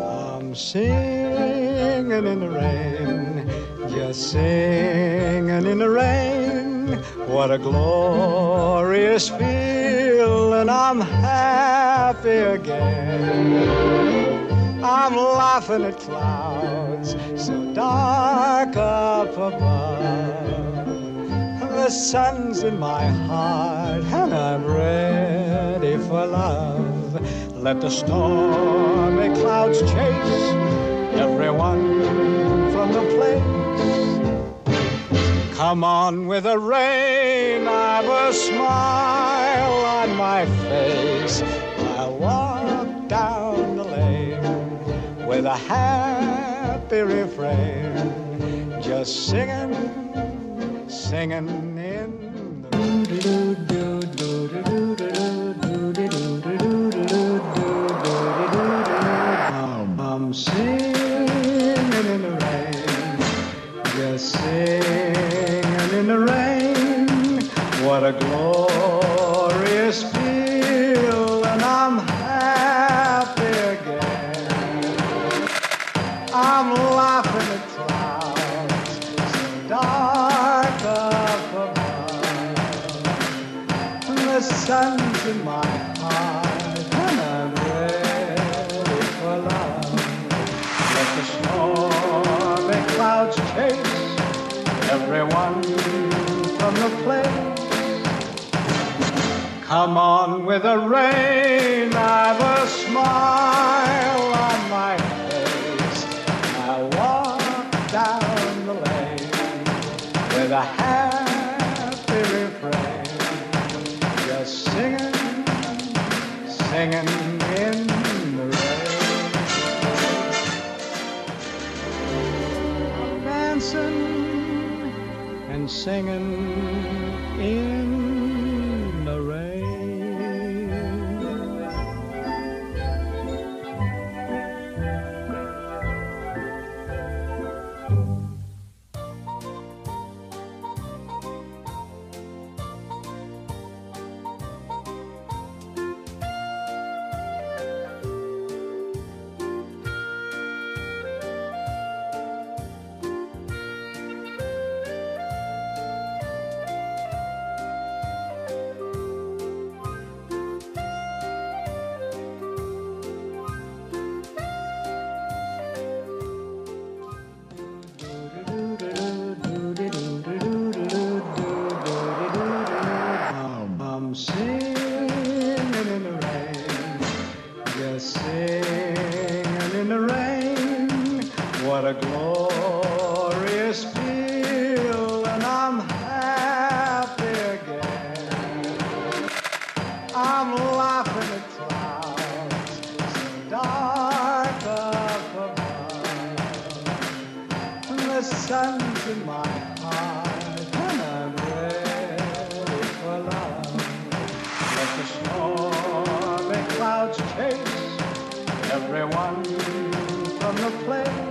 I'm singing in the rain, just singing in the rain. What a glorious feeling, I'm happy again. I'm laughing at clouds so dark up above. The sun's in my heart and I'm ready for love. Let the stormy clouds chase everyone from the place. Come on with the rain, I've a smile on my face. I'll walk down the lane with a happy refrain, just singing, singing in the I'm singing in the rain, just singing in the rain. What a glorious feel, and I'm happy again. I'm laughing at clouds so dark up above. The sun's in my heart and I'm ready for love. Let the stormy clouds chase everyone from the place. Come on with the rain, I've a smile on my face. I walk down the lane with a happy refrain, just singing, singing in the rain. Dancing and singing in the rain. I'm singing in the rain, just singing in the rain. What a glorious feel, and I'm happy again. I'm laughing at clouds so dark up above. The sun's in my heart and I'm ready for love. Let the stormy clouds chase everyone from the place.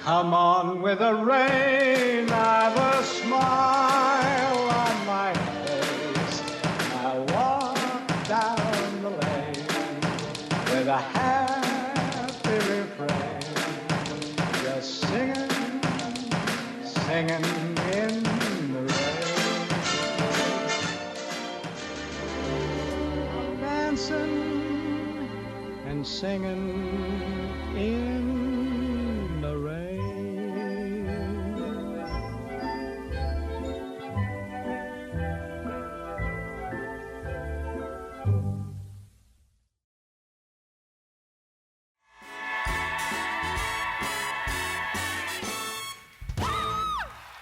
Come on with the rain, I've a smile on my face. I walk down the lane with a happy refrain, just singing, singing in the rain. Dancing and singing in